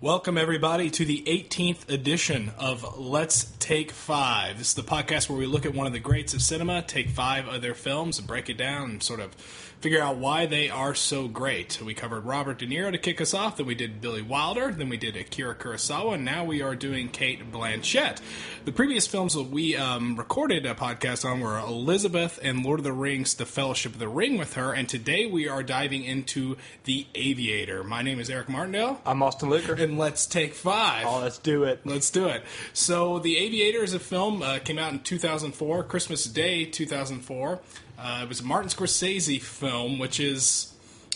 Welcome, everybody, to the 18th edition of Let's Take 5. This is the podcast where we look at one of the greats of cinema, take 5 of their films, and break it down and sort of figure out why they are so great. We covered Robert De Niro to kick us off, then we did Billy Wilder, then we did Akira Kurosawa, and now we are doing Cate Blanchett. The previous films that we recorded a podcast on were Elizabeth and Lord of the Rings, The Fellowship of the Ring with her, and today we are diving into The Aviator. My name is Ray Martindale. I'm Austin Luker. And let's take 5. Oh, let's do it. Let's do it. So, The Aviator is a film, came out in 2004, Christmas Day 2004. It was a Martin Scorsese film, which is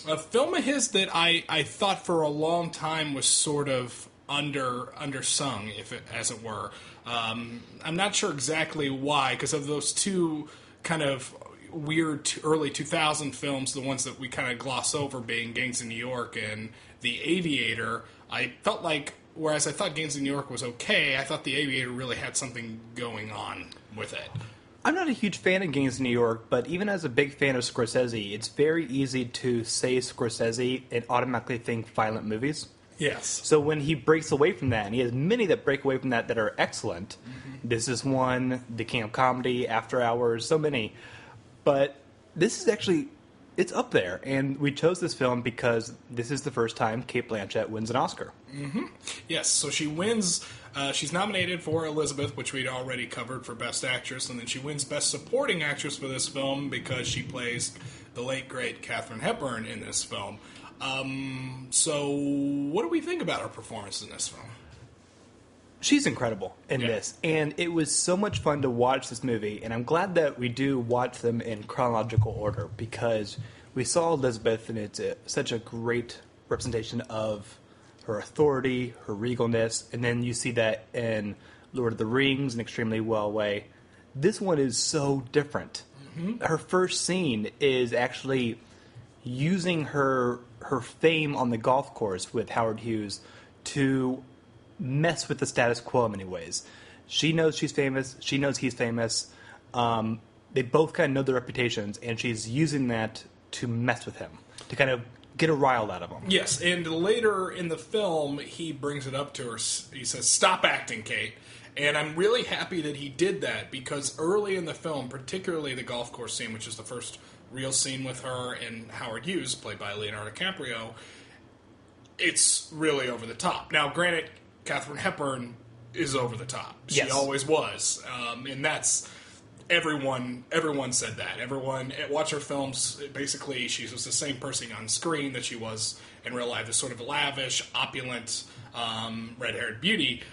a film of his that I thought for a long time was sort of undersung, as it were. I'm not sure exactly why, because of those two kind of weird early 2000 films, the ones that we kind of gloss over being Gangs of New York and The Aviator. I felt like, whereas I thought Gangs of New York was okay, I thought The Aviator really had something going on with it. I'm not a huge fan of Gangs of New York, but even as a big fan of Scorsese, it's very easy to say Scorsese and automatically think violent movies. Yes. So when he breaks away from that, and he has many that break away from that are excellent. Mm-hmm. This is one, The King of Comedy, After Hours, so many. But this is actually, it's up there. And we chose this film because this is the first time Cate Blanchett wins an Oscar. Mm-hmm. Yes, so she wins. She's nominated for Elizabeth, which we'd already covered for Best Actress, and then she wins Best Supporting Actress for this film because she plays the late, great Katharine Hepburn in this film. So what do we think about her performance in this film? She's incredible in this, and it was so much fun to watch this movie, and I'm glad that we do watch them in chronological order, because we saw Elizabeth, and it's such a great representation of her authority, her regalness, and then you see that in Lord of the Rings in an extremely well way. This one is so different. Mm-hmm. Her first scene is actually using her fame on the golf course with Howard Hughes to mess with the status quo in many ways. She knows she's famous. She knows he's famous. They both kind of know their reputations, and she's using that to mess with him, to kind of get a rile out of him. Yes, and later in the film, he brings it up to her. He says, "Stop acting, Kate." And I'm really happy that he did that, because early in the film, particularly the golf course scene, which is the first real scene with her and Howard Hughes, played by Leonardo DiCaprio, it's really over the top. Now, granted, Katharine Hepburn is over the top. She always was. And that's... Everyone said that. Everyone watch her films. Basically, she was the same person on screen that she was in real life. This sort of lavish, opulent, red-haired beauty,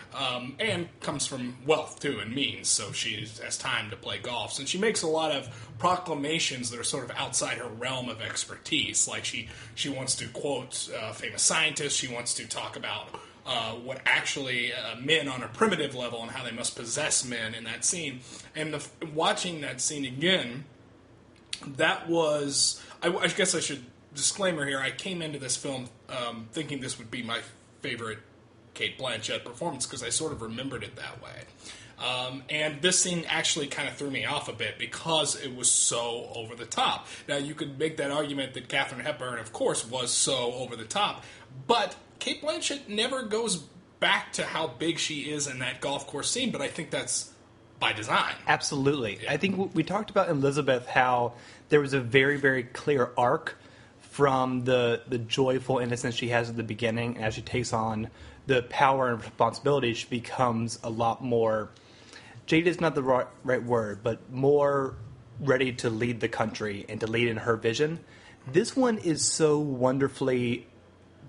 and comes from wealth too and means. So she has time to play golf. And she makes a lot of proclamations that are sort of outside her realm of expertise. Like she wants to quote famous scientists. She wants to talk about what actually men on a primitive level and how they must possess men in that scene. And watching that scene again, that was... I guess I should... Disclaimer here, I came into this film thinking this would be my favorite Cate Blanchett performance, because I sort of remembered it that way. And this scene actually kind of threw me off a bit because it was so over the top. Now, you could make that argument that Katharine Hepburn, of course, was so over the top, but Cate Blanchett never goes back to how big she is in that golf course scene, but I think that's by design. Absolutely. Yeah. I think we talked about in Elizabeth how there was a very, very clear arc from the joyful innocence she has at the beginning, and as she takes on the power and responsibility, she becomes a lot more... jaded is not the right word, but more ready to lead the country and to lead in her vision. This one is so wonderfully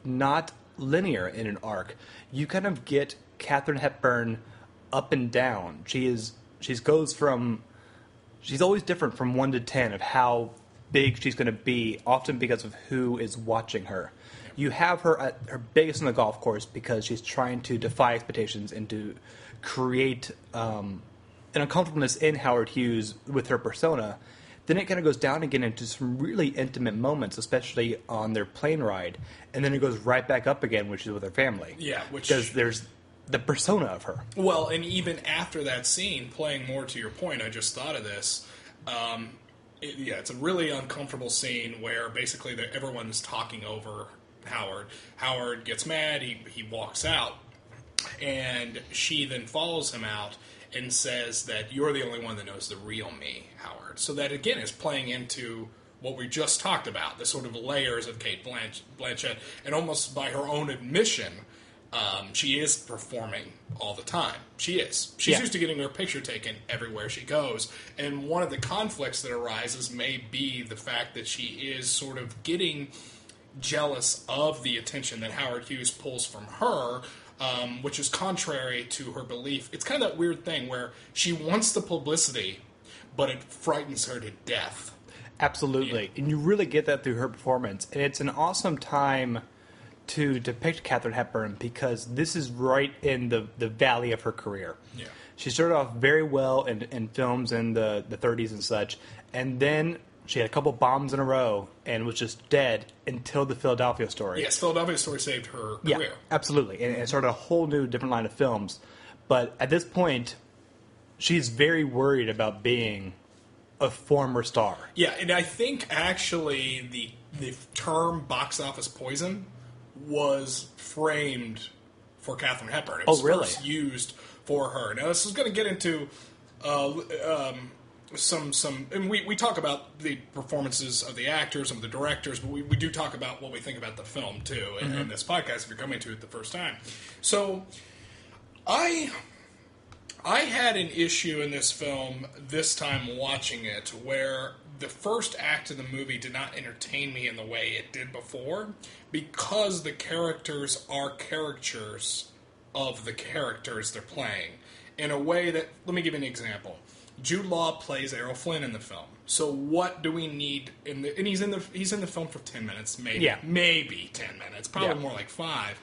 not linear in an arc. You kind of get Katharine Hepburn up and down. She's always different from 1 to 10 of how big she's going to be, often because of who is watching her. You have her at her biggest on the golf course because she's trying to defy expectations and to create an uncomfortableness in Howard Hughes with her persona. Then it kind of goes down again into some really intimate moments, especially on their plane ride. And then it goes right back up again when she's with her family. Yeah, because there's the persona of her. Well, and even after that scene, playing more to your point, I just thought of this. It's a really uncomfortable scene where basically everyone's talking over Howard. Howard gets mad. He walks out, and she then follows him out and says that you're the only one that knows the real me, Howard. So that, again, is playing into what we just talked about, the sort of layers of Cate Blanchett, and almost by her own admission, she is performing all the time. She is. She's used to getting her picture taken everywhere she goes, and one of the conflicts that arises may be the fact that she is sort of getting jealous of the attention that Howard Hughes pulls from her, which is contrary to her belief. It's kind of that weird thing where she wants the publicity, but it frightens her to death. Absolutely. Yeah. And you really get that through her performance. And it's an awesome time to depict Katharine Hepburn because this is right in the valley of her career. Yeah. She started off very well in films in the 30s and such, and then she had a couple bombs in a row and was just dead until the Philadelphia Story. Yes, Philadelphia Story saved her career. Yeah, absolutely. And it started a whole new, different line of films. But at this point, she's very worried about being a former star. Yeah, and I think actually the term box office poison was framed for Katharine Hepburn. It was first used for her. Now, this is going to get into some, and we talk about the performances of the actors and the directors, but we do talk about what we think about the film too in this podcast if you're coming to it the first time. So I had an issue in this film this time watching it where the first act of the movie did not entertain me in the way it did before because the characters are caricatures of the characters they're playing in a way that, let me give you an example. Jude Law plays Errol Flynn in the film. So what do we need and he's in the film for 10 minutes, maybe 10 minutes, probably more like 5.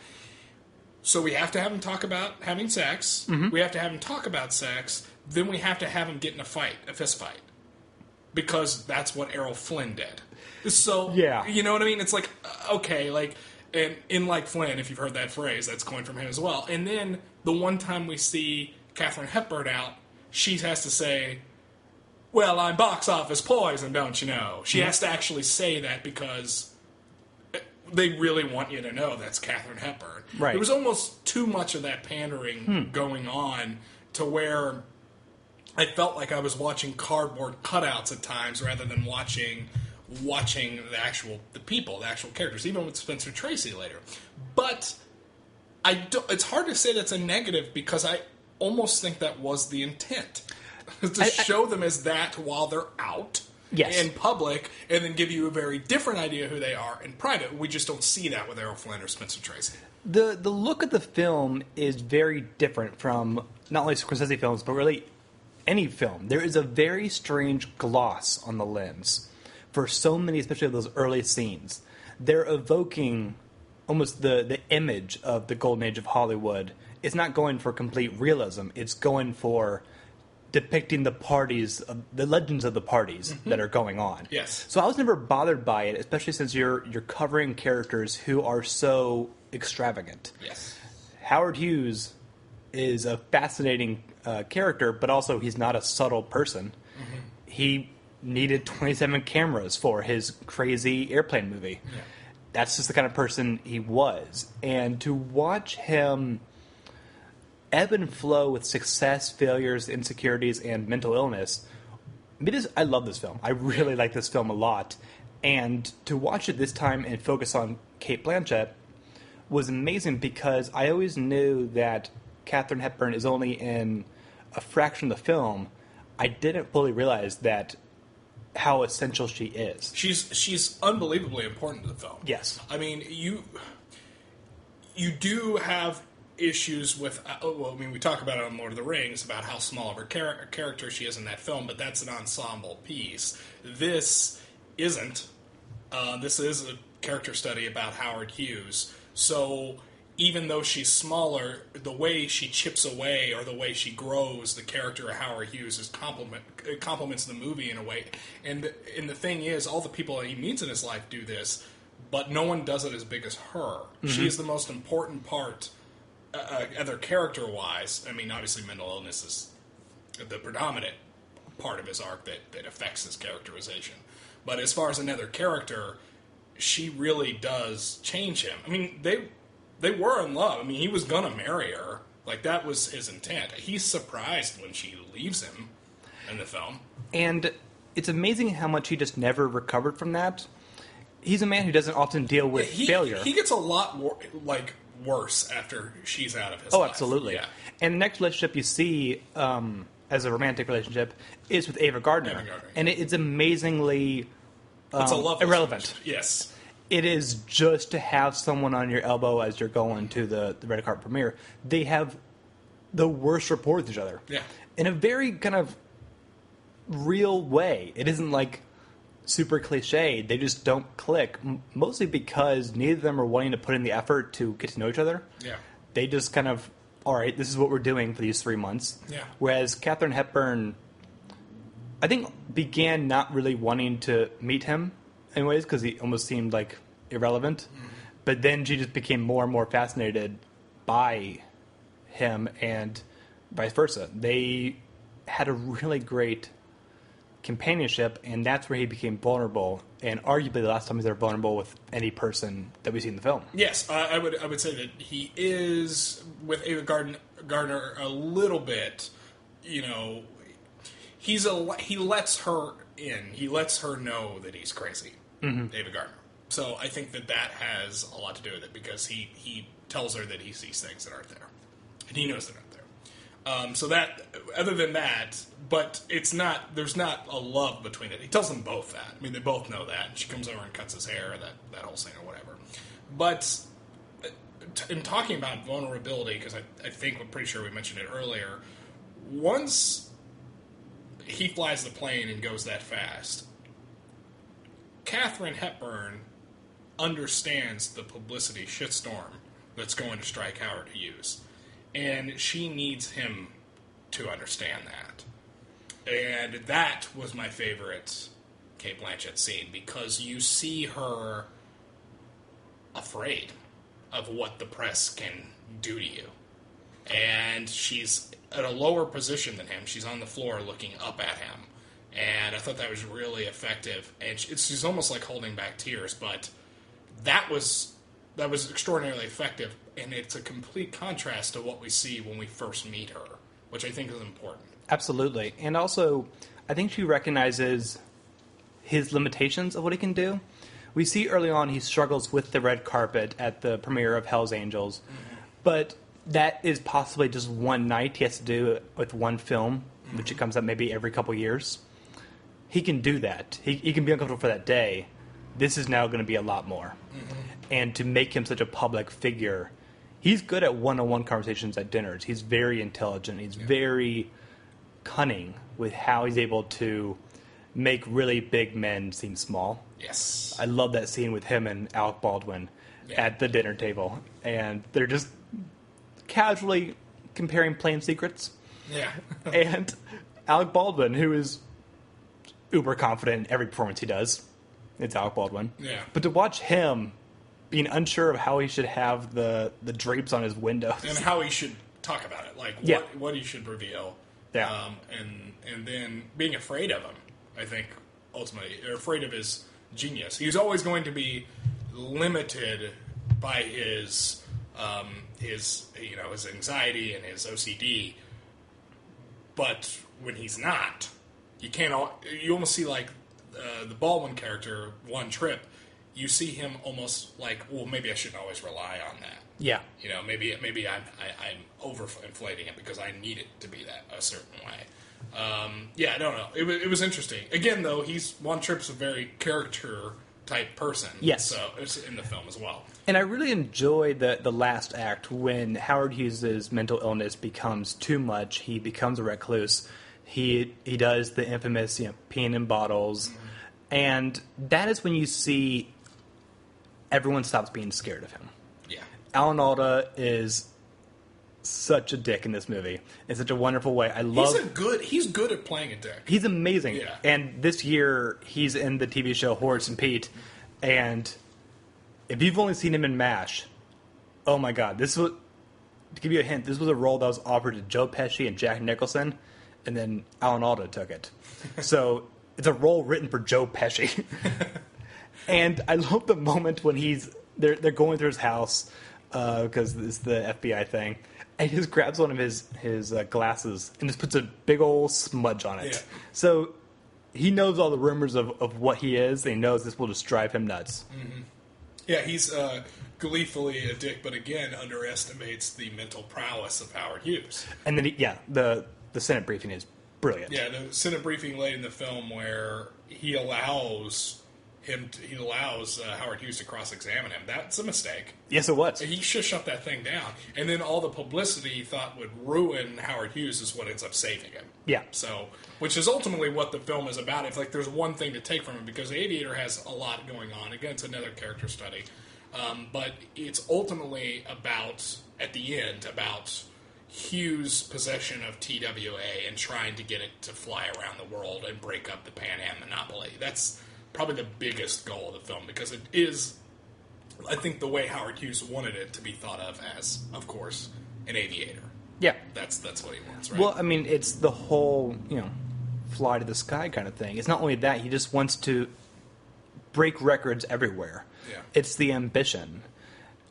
So we have to have him talk about having sex. Mm-hmm. We have to have him talk about sex. Then we have to have him get in a fist fight. Because that's what Errol Flynn did. So, you know what I mean? It's like, okay, like, and in Like Flynn, if you've heard that phrase, that's coined from him as well. And then the one time we see Katharine Hepburn out, she has to say, well, I'm box office poison, don't you know? She has to actually say that because they really want you to know that's Katharine Hepburn. Right. There was almost too much of that pandering going on to where I felt like I was watching cardboard cutouts at times rather than watching the actual characters, even with Spencer Tracy later. But it's hard to say that's a negative because I almost think that was the intent. to show them as that while they're out in public, and then give you a very different idea who they are in private. We just don't see that with Errol Flynn or Spencer Tracy. The look of the film is very different from not only Scorsese films, but really any film. There is a very strange gloss on the lens for so many, especially those early scenes. They're evoking almost the image of the golden age of Hollywood. It's not going for complete realism. It's going for depicting the parties, the legends of the parties that are going on. Yes. So I was never bothered by it, especially since you're covering characters who are so extravagant. Yes. Howard Hughes is a fascinating character, but also he's not a subtle person. Mm-hmm. He needed 27 cameras for his crazy airplane movie. Yeah. That's just the kind of person he was. And to watch him ebb and flow with success, failures, insecurities, and mental illness, I love this film. I really like this film a lot. And to watch it this time and focus on Cate Blanchett was amazing because I always knew that Katharine Hepburn is only in a fraction of the film. I didn't fully realize that how essential she is. She's unbelievably important to the film. Yes. I mean, you do have issues with, we talk about it on Lord of the Rings, about how small of her character she is in that film, but that's an ensemble piece. This isn't. This is a character study about Howard Hughes. So even though she's smaller, the way she chips away or the way she grows, the character of Howard Hughes complements the movie in a way. And the thing is, all the people that he meets in his life do this, but no one does it as big as her. Mm-hmm. She is the most important part, either character-wise. I mean, obviously mental illness is the predominant part of his arc that affects his characterization. But as far as another character, she really does change him. I mean, they were in love. I mean, he was gonna marry her. Like, that was his intent. He's surprised when she leaves him in the film. And it's amazing how much he just never recovered from that. He's a man who doesn't often deal with failure. He gets a lot worse after she's out of his life. Oh, absolutely. Yeah. And the next relationship you see as a romantic relationship is with Ava Gardner. And it's amazingly it's a love irrelevant. Yes. It is just to have someone on your elbow as you're going to the red carpet premiere. They have the worst rapport with each other. Yeah. In a very kind of real way. It isn't like super cliche. They just don't click. Mostly because neither of them are wanting to put in the effort to get to know each other. Yeah. They just kind of, all right, this is what we're doing for these 3 months. Yeah. Whereas Katharine Hepburn, I think, began not really wanting to meet him anyways, because he almost seemed like irrelevant. Mm-hmm. But then she just became more and more fascinated by him and vice versa. They had a really great companionship, and that's where he became vulnerable, and arguably the last time he's ever vulnerable with any person that we see in the film. Yes, I would say that he is, with Ava Gardner a little bit, you know, he lets her in. He lets her know that he's crazy, Ava Gardner. So I think that has a lot to do with it, because he tells her that he sees things that aren't there, and he knows they're not there. So that, other than that, but it's not, there's not a love between it. He tells them both that. I mean, they both know that. She comes over and cuts his hair, that whole scene or whatever. But in talking about vulnerability, because I think, I'm pretty sure we mentioned it earlier, once he flies the plane and goes that fast, Katharine Hepburn understands the publicity shitstorm that's going to strike Howard Hughes. And she needs him to understand that. And that was my favorite Cate Blanchett scene, because you see her afraid of what the press can do to you. And she's at a lower position than him. She's on the floor looking up at him. And I thought that was really effective. And she's almost like holding back tears, but that was extraordinarily effective. And it's a complete contrast to what we see when we first meet her, which I think is important. Absolutely. And also, I think she recognizes his limitations of what he can do. We see early on he struggles with the red carpet at the premiere of Hell's Angels, but that is possibly just one night he has to do it with one film, which it comes up maybe every couple years. He can do that. He can be uncomfortable for that day. This is now going to be a lot more. And to make him such a public figure, he's good at one-on-one conversations at dinners. He's very intelligent. He's very cunning with how he's able to make really big men seem small. Yes. I love that scene with him and Alec Baldwin at the dinner table. And they're just casually comparing plain secrets. Yeah. And Alec Baldwin, who is uber confident in every performance he does. It's Alec Baldwin. Yeah. But to watch him being unsure of how he should have the drapes on his windows. And how he should talk about it. Like, what he should reveal. Yeah. And then being afraid of him, I think, ultimately. Or afraid of his genius. He's always going to be limited by his anxiety and his OCD. But when he's not, you almost see, like, the Baldwin character, One Trip, you see him almost like, well, maybe I shouldn't always rely on that. Yeah. You know, maybe I'm overinflating it because I need it to be that a certain way. I don't know. It was interesting. Again, though, One Trip's a very character type person. Yes. So it's in the film as well. And I really enjoyed the last act when Howard Hughes' mental illness becomes too much. He becomes a recluse. He does the infamous, peeing in bottles. Mm-hmm. And that is when you see everyone stops being scared of him. Yeah. Alan Alda is such a dick in this movie in such a wonderful way. He's good at playing a dick. He's amazing. Yeah. And this year he's in the TV show Horace and Pete. And if you've only seen him in MASH, oh my god, to give you a hint, this was a role that was offered to Joe Pesci and Jack Nicholson, and then Alan Alda took it. So it's a role written for Joe Pesci. And I love the moment when they're going through his house because it's the FBI thing, and he just grabs one of his glasses and just puts a big old smudge on it. Yeah. So he knows all the rumors of what he is, and he knows this will just drive him nuts. Mm-hmm. Yeah, he's gleefully a dick, but again underestimates the mental prowess of Howard Hughes. And then the Senate briefing is brilliant. Yeah, the Senate briefing late in the film where he allows Howard Hughes to cross-examine him. That's a mistake. Yes, it was. He should shut that thing down. And then all the publicity he thought would ruin Howard Hughes is what ends up saving him. Yeah. So, which is ultimately what the film is about. If there's one thing to take from it, because Aviator has a lot going on. Again, it's another character study. But it's ultimately about, at the end, about Hughes' possession of TWA and trying to get it to fly around the world and break up the Pan Am monopoly. That's probably the biggest goal of the film, because it is, I think, the way Howard Hughes wanted it to be thought of as, of course, an aviator. Yeah. That's what he wants, right? Well, I mean, it's the whole, fly to the sky kind of thing. It's not only that, he just wants to break records everywhere. Yeah. It's the ambition.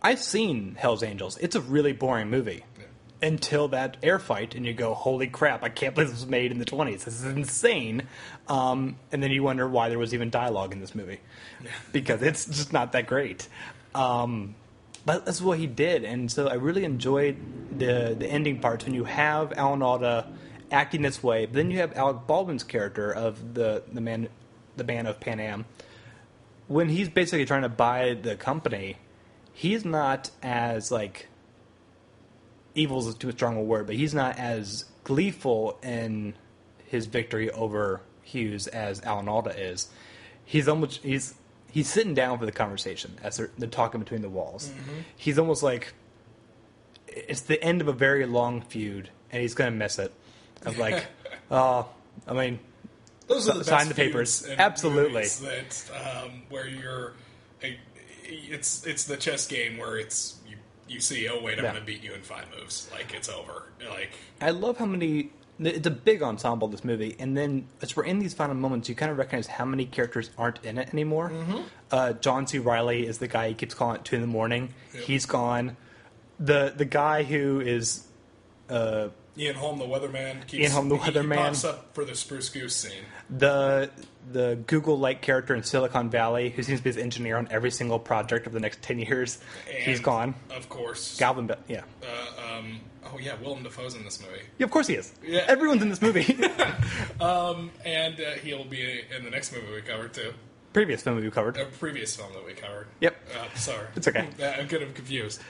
I've seen Hell's Angels. It's a really boring movie. Yeah. Until that air fight, and you go, holy crap, I can't believe this was made in the 20s. This is insane. And then you wonder why there was even dialogue in this movie. Yeah. Because it's just not that great. But that's what he did. And so I really enjoyed the ending parts when you have Alan Alda acting this way, but then you have Alec Baldwin's character of the man of Pan Am. When he's basically trying to buy the company, he's not as, evil is too strong a word, but he's not as gleeful in his victory over Hughes as Alan Alda is. He's sitting down for the conversation as they're talking between the walls. Mm-hmm. He's almost like it's the end of a very long feud, and he's going to miss it. Of those are the sign best the papers. Absolutely. That where it's the chess game where you see, oh wait, I'm going to beat you in 5 moves. It's over. I love how many. It's a big ensemble, this movie, and then as we're in these final moments, you kind of recognize how many characters aren't in it anymore. Mm-hmm. John C. Reilly is the guy he keeps calling at 2 a.m. Yep. He's gone. The guy who is Ian Holm, the weatherman. He pops up for the Spruce Goose scene. The Google-like character in Silicon Valley, who seems to be his engineer on every single project over the next 10 years, and he's gone. Of course. Galvin, yeah. Willem Dafoe's in this movie. Yeah, of course he is. Yeah. Everyone's in this movie. And he'll be in the next movie we covered, too. Previous film we covered. Previous film that we covered. Yep. Sorry. It's okay. I'm kind of confused.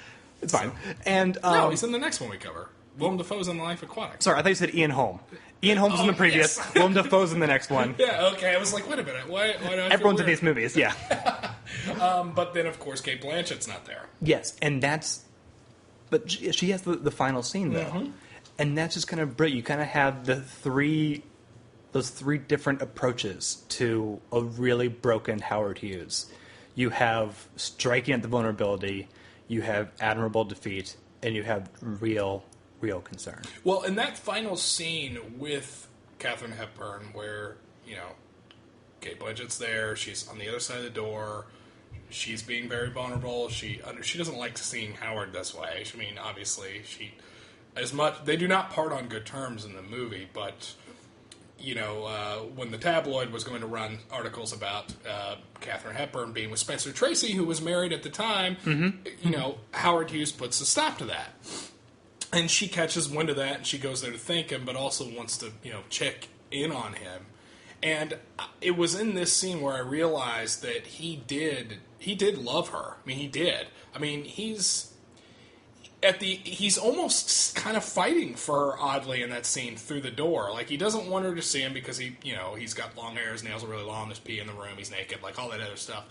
It's fine. And no, he's in the next one we cover. Willem Dafoe's in Life Aquatic. Sorry, I thought you said Ian Holm. Ian Holm's in the previous. Yes. Willem Dafoe's in the next one. Yeah, okay. I was like, wait a minute. Why do I Everyone's in these movies, yeah. But then, of course, Cate Blanchett's not there. Yes, and that's... But she has the final scene, though. Mm-hmm. And that's just kind of brilliant. You kind of have those three different approaches to a really broken Howard Hughes. You have striking at the vulnerability, you have admirable defeat, and you have real concern. Well, in that final scene with Katharine Hepburn, where, Cate Blanchett's there, she's on the other side of the door, she's being very vulnerable, she doesn't like seeing Howard this way. I mean, obviously, they do not part on good terms in the movie, but, when the tabloid was going to run articles about Katharine Hepburn being with Spencer Tracy, who was married at the time, mm-hmm. Howard Hughes puts a stop to that. And she catches wind of that, and she goes there to thank him, but also wants to, check in on him. And it was in this scene where I realized that he did love her. I mean, he did. I mean, he's almost kind of fighting for her, oddly, in that scene through the door. He doesn't want her to see him because he's got long hair, his nails are really long, there's pee in the room, he's naked, all that other stuff.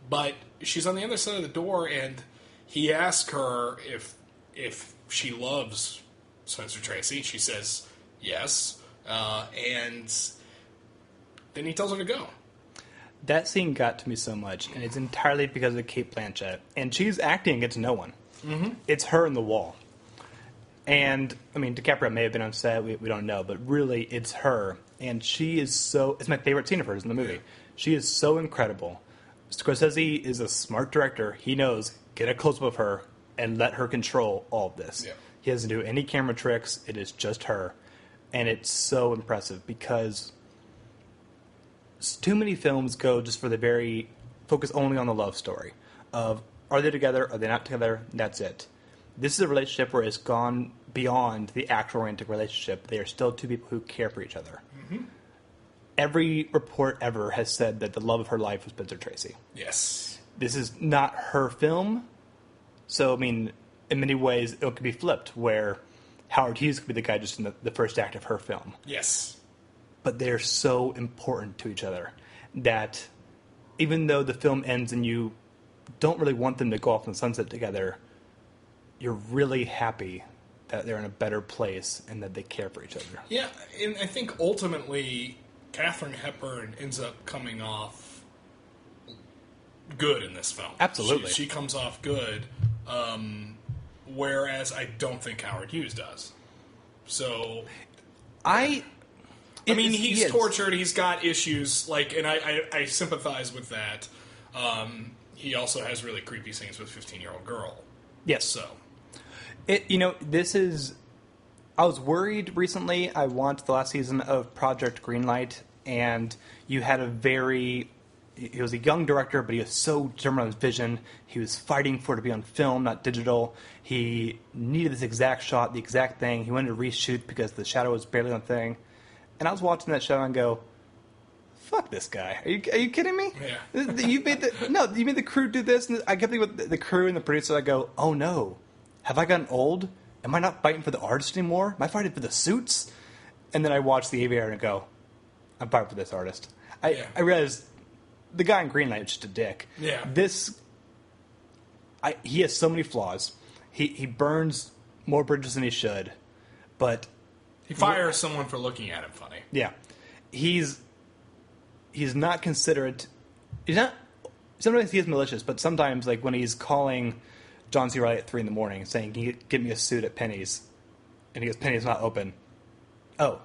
But she's on the other side of the door, and he asks her if she loves Spencer Tracy. She says yes, and then he tells her to go. That scene got to me so much, and it's entirely because of Cate Blanchett. And she's acting against no one. Mm-hmm. It's her and the wall. And, I mean, DiCaprio may have been on set, we don't know, but really, it's her. And she is it's my favorite scene of hers in the movie. Yeah. She is so incredible. Scorsese is a smart director. He knows, get a close-up of her and let her control all of this. Yeah. He doesn't do any camera tricks. It is just her. And it's so impressive because too many films go just for focus only on the love story of, are they together, are they not together, that's it. This is a relationship where it's gone beyond the actual romantic relationship. They are still two people who care for each other. Mm-hmm. Every report ever has said that the love of her life was Spencer Tracy. Yes. This is not her film. So, I mean, in many ways, it could be flipped, where Howard Hughes could be the guy just in the first act of her film. Yes. But they're so important to each other that even though the film ends and you don't really want them to go off in the sunset together, you're really happy that they're in a better place and that they care for each other. Yeah, and I think ultimately Katharine Hepburn ends up coming off good in this film. Absolutely. She comes off good, whereas I don't think Howard Hughes does. So... I mean, he's tortured, he's got issues, and I sympathize with that. He also has really creepy scenes with a 15-year-old girl. Yes. So... this is... I was worried recently. I watched the last season of Project Greenlight, and you had he was a young director, but he was so determined on his vision. He was fighting for it to be on film, not digital. He needed this exact shot, the exact thing. He wanted to reshoot because the shadow was barely on the thing. And I was watching that show and go, fuck this guy. Are you kidding me? Yeah. You made the crew do this. And I kept thinking with the crew and the producer. I go, oh no. Have I gotten old? Am I not fighting for the artist anymore? Am I fighting for the suits? And then I watch The Aviator and I go, I'm fighting for this artist. I realized the guy in Greenlight is just a dick. Yeah. He has so many flaws. He burns more bridges than he should, but... He fires someone for looking at him funny. Yeah. He's not considerate. Sometimes he is malicious, but sometimes, when he's calling John C. Reilly at 3 a.m. saying, can you get me a suit at Penny's? And he goes, Penny's not open. Oh.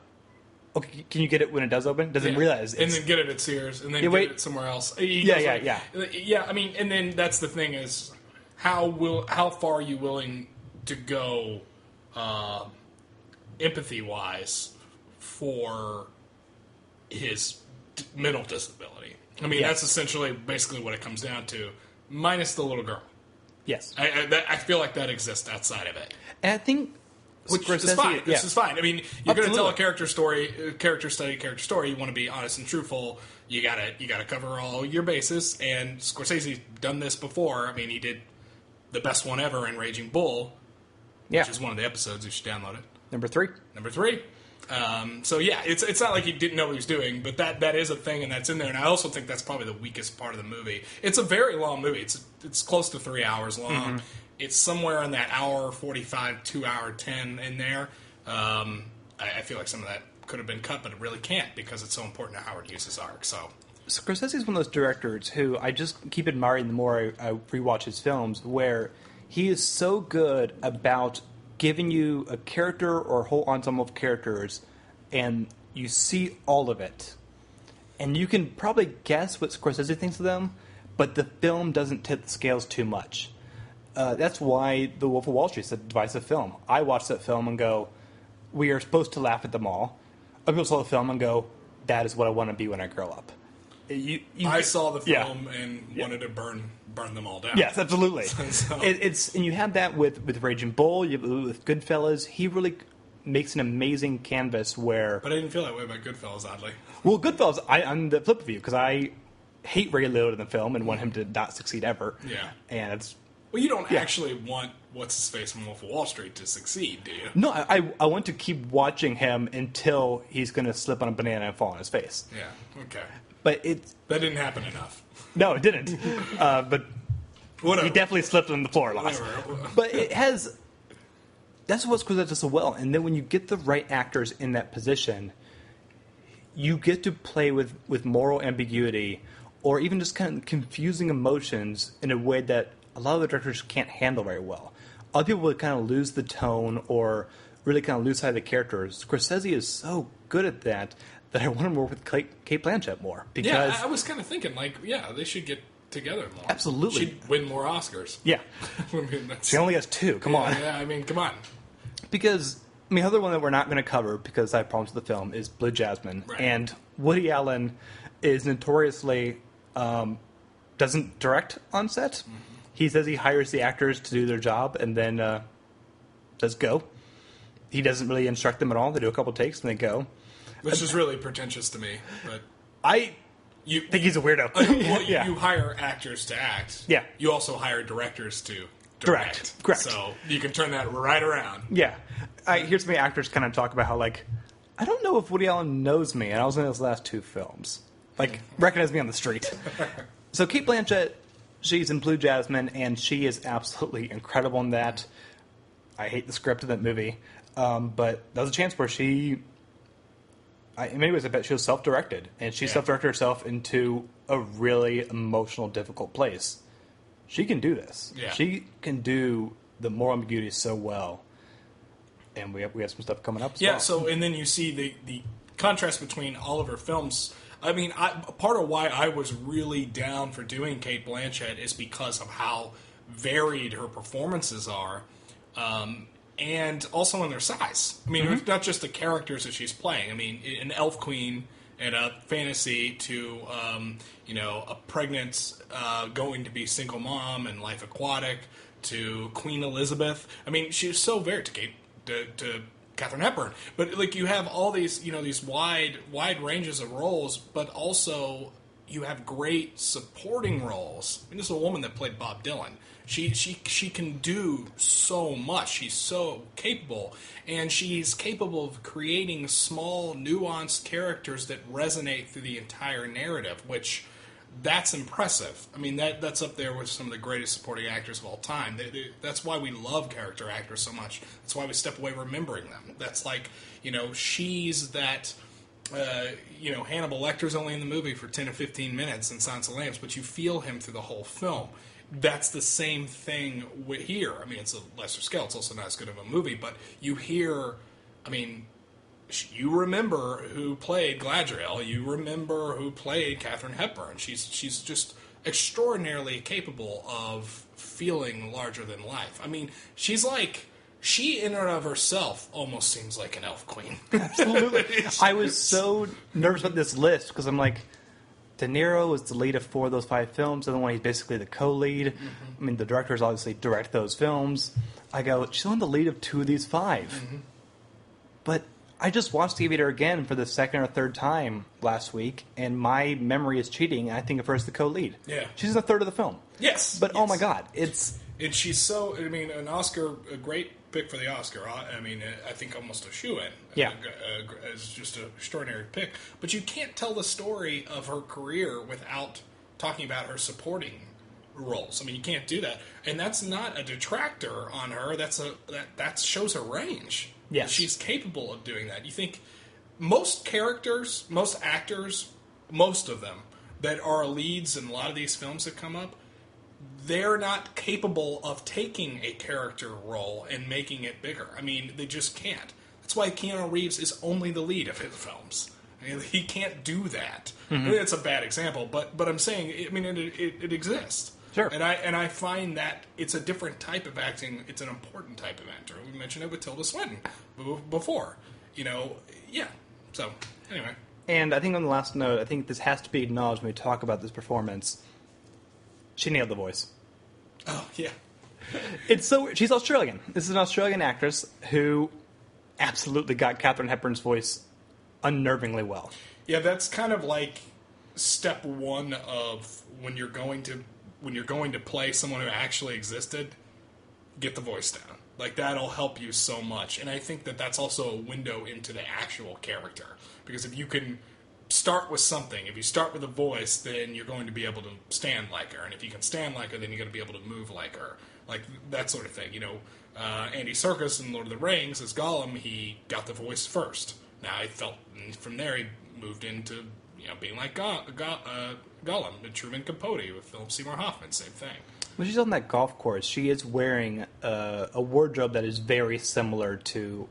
Okay, can you get it when it does open? Doesn't realize and then get it at Sears, and then get it somewhere else. Yeah, I mean, and then that's the thing is, how far are you willing to go empathy-wise for his mental disability? I mean, that's essentially basically what it comes down to, minus the little girl. Yes. I feel like that exists outside of it. And I think... Which is fine. This is fine. I mean, you're going to tell a character story, you want to be honest and truthful. You gotta cover all your bases, and Scorsese's done this before. I mean, he did the best one ever in Raging Bull, which is one of the episodes. You should download it. Number 3. So it's not like he didn't know what he was doing, but that is a thing, and that's in there. And I also think that's probably the weakest part of the movie. It's a very long movie. It's close to 3 hours long. Mm-hmm. It's somewhere in that hour 45, 2 hour 10 in there. I feel like some of that could have been cut, but it really can't because it's so important to Howard Hughes' arc. So Scorsese is one of those directors who I just keep admiring the more I rewatch his films, where he is so good about giving you a character or a whole ensemble of characters, and you see all of it. And you can probably guess what Scorsese thinks of them, but the film doesn't tip the scales too much. That's why The Wolf of Wall Street is a divisive film. I watch that film and go, we are supposed to laugh at them all. Other people saw the film and go, that is what I want to be when I grow up. I saw the film and wanted to burn them all down. Yes, absolutely. And you have that with Raging Bull, with Goodfellas. He really makes an amazing canvas where... But I didn't feel that way about Goodfellas, oddly. Well, Goodfellas, I'm the flip of you, because I hate Ray Liotta in the film and want him to not succeed ever. Yeah. And it's... Well, you don't actually want What's-His-Face from Wolf of Wall Street to succeed, do you? No, I want to keep watching him until he's going to slip on a banana and fall on his face. Yeah, okay. But that didn't happen enough. No, it didn't. But whatever. He definitely slipped on the floor a lot. But it has... That's what Scorsese does so well. And then when you get the right actors in that position, you get to play with moral ambiguity or even just kind of confusing emotions in a way that a lot of the directors can't handle very well. Other people would kind of lose the tone or really kind of lose sight of the characters. Scorsese is so good at that I want to work with Cate Blanchett more. Because I was kind of thinking, they should get together more. Absolutely. She'd win more Oscars. Yeah. I mean, She only has 2. Come on. Yeah, I mean, come on. Because, I mean, the other one that we're not going to cover because I have problems with the film is Blue Jasmine. Right. And Woody Allen is notoriously doesn't direct on set. Mm-hmm. He says he hires the actors to do their job and then says go. He doesn't really instruct them at all. They do a couple takes and they go. Which is really pretentious to me. But I think he's a weirdo. Well, yeah. You hire actors to act. Yeah. You also hire directors to direct. Correct. So you can turn that right around. Yeah. I hear some actors kind of talk about how, like, I don't know if Woody Allen knows me, and I was in his last 2 films. Like, recognize me on the street. So Cate Blanchett, she's in Blue Jasmine, and she is absolutely incredible in that. I hate the script of that movie. But that was a chance where in many ways, I bet she was self-directed. And she self-directed herself into a really emotional, difficult place. She can do this. Yeah. She can do the moral ambiguity so well. And we have some stuff coming up as well. So, and then you see the contrast between all of her films. I mean, part of why I was really down for doing Cate Blanchett is because of how varied her performances are. And also in their size. I mean, it's not just the characters that she's playing. I mean, an elf queen and a fantasy to, a pregnant, going to be single mom and Life Aquatic to Queen Elizabeth. I mean, she's so varied to Katharine Hepburn. But, like, you have all these, these wide ranges of roles, but also you have great supporting roles. I mean, this is a woman that played Bob Dylan. She can do so much. She's so capable, and she's capable of creating small, nuanced characters that resonate through the entire narrative, which that's impressive. I mean, that's up there with some of the greatest supporting actors of all time. That's why we love character actors so much. That's why we step away remembering them. That's like, she's that... Hannibal Lecter's only in the movie for 10 or 15 minutes in Silence of the Lambs, but you feel him through the whole film. That's the same thing here. I mean, it's a lesser scale. It's also not as good of a movie, but you hear, I mean, you remember who played Galadriel. You remember who played Katharine Hepburn. She's just extraordinarily capable of feeling larger than life. I mean, she in and of herself almost seems like an elf queen. Absolutely. I was so nervous about this list because I'm like, De Niro was the lead of 4 of those 5 films, and the one he's basically the co-lead. Mm-hmm. I mean, the directors obviously direct those films. I go, she's on the lead of 2 of these 5. Mm-hmm. But I just watched Aviator again for the second or third time last week, and my memory is cheating, and I think of her as the co-lead. Yeah. She's in a third of the film. Yes. But, yes. Oh my God, it's... And she's so, I mean, a great pick for the Oscar. I mean, I think almost a shoo-in. Yeah. It's just an extraordinary pick. But you can't tell the story of her career without talking about her supporting roles. I mean, you can't do that. And that's not a detractor on her. That shows her range. Yes. She's capable of doing that. You think most characters, most actors, most of them that are leads in a lot of these films that come up, they're not capable of taking a character role and making it bigger. I mean, they just can't. That's why Keanu Reeves is only the lead of his films. I mean, he can't do that. Mm-hmm. I mean, it's a bad example, but I'm saying, I mean, it exists. Sure. And I find that it's a different type of acting. It's an important type of actor. We mentioned it with Tilda Swinton before. Yeah. So, anyway. And I think on the last note, I think this has to be acknowledged when we talk about this performance. She nailed the voice. Oh, yeah. She's Australian. This is an Australian actress who absolutely got Katharine Hepburn's voice unnervingly well. Yeah, that's kind of like step one of when you're going to play someone who actually existed, get the voice down. Like, that'll help you so much. And I think that that's also a window into the actual character. Because if you can start with something, if you start with a voice, then you're going to be able to stand like her. And if you can stand like her, then you're going to be able to move like her. Like, that sort of thing. Andy Serkis in Lord of the Rings, as Gollum, he got the voice first. Now, I felt from there he moved into, being like Gollum, with Truman Capote, with Philip Seymour Hoffman, same thing. When she's on that golf course, she is wearing a wardrobe that is very similar to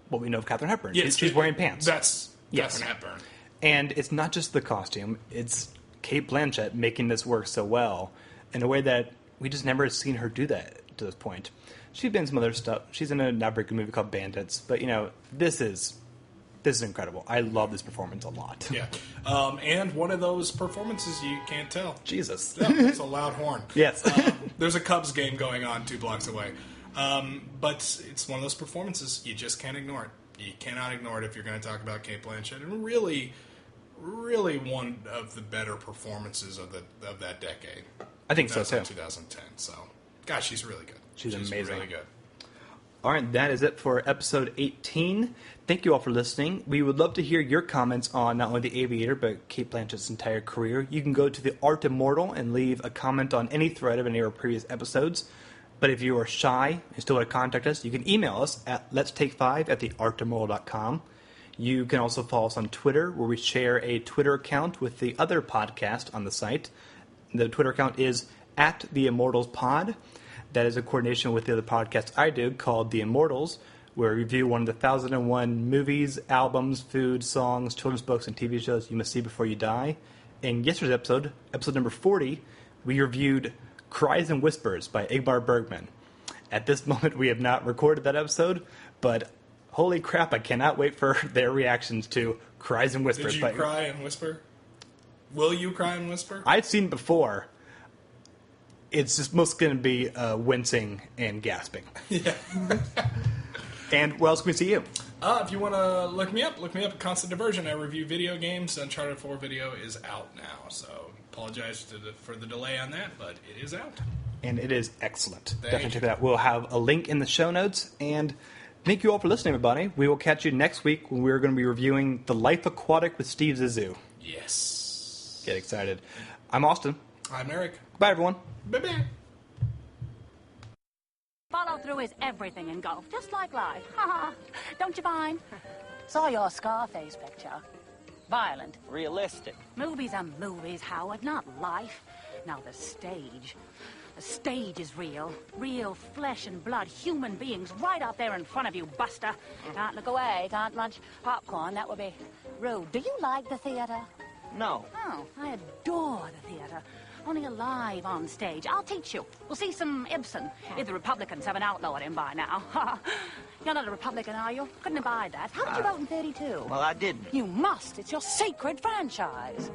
what we know of Katharine Hepburn. Yes, she's wearing pants. That's Katharine Hepburn. And it's not just the costume, it's Cate Blanchett making this work so well in a way that we just never seen her do that to this point. She's been in some other stuff. She's in a not very good movie called Bandits, but this is incredible. I love this performance a lot. Yeah, and one of those performances you can't tell. Jesus, yeah, it's a loud horn. Yes, there's a Cubs game going on 2 blocks away, but it's one of those performances you just can't ignore it. You cannot ignore it if you're going to talk about Cate Blanchett, and really one of the better performances of that decade. I think so too. 2010. So, gosh, she's really good. She's amazing. Really good. All right, that is it for episode 18. Thank you all for listening. We would love to hear your comments on not only The Aviator, but Cate Blanchett's entire career. You can go to The Art Immortal and leave a comment on any thread of any of our previous episodes. But if you are shy and still want to contact us, you can email us at letstake5@theartimmortal.com. You can also follow us on Twitter, where we share a Twitter account with the other podcast on the site. The Twitter account is @TheImmortalsPod. That is a coordination with the other podcast I do called The Immortals, where we review one of the 1,001 movies, albums, food, songs, children's books, and TV shows you must see before you die. In yesterday's episode number 40, we reviewed Cries and Whispers by Ingmar Bergman. At this moment, we have not recorded that episode, but holy crap, I cannot wait for their reactions to Cries and Whispers. Did you cry and whisper? Will you cry and whisper? I've seen it before. It's just most going to be wincing and gasping. Yeah. And where else can we see you? If you want to look me up at Constant Diversion. I review video games. Uncharted 4 video is out now, so apologize for the delay on that, but it is out. And it is excellent. Definitely check it out. We'll have a link in the show notes. And thank you all for listening, everybody. We will catch you next week when we're going to be reviewing The Life Aquatic with Steve Zissou. Yes. Get excited. I'm Austin. I'm Eric. Bye, everyone. Bye-bye. Follow through is everything in golf, just like life. Don't you find? Saw your Scarface picture. Violent. Realistic. Movies are movies, Howard, not life. Now the stage. The stage is real. Real flesh and blood, human beings right out there in front of you, Buster. Can't look away, can't munch popcorn. That would be rude. Do you like the theater? No. Oh, I adore the theater. Only alive on stage. I'll teach you. We'll see some Ibsen, if the Republicans haven't outlawed him by now. You're not a Republican, are you? Couldn't abide that. How did you vote in 32? Well, I didn't. You must. It's your sacred franchise.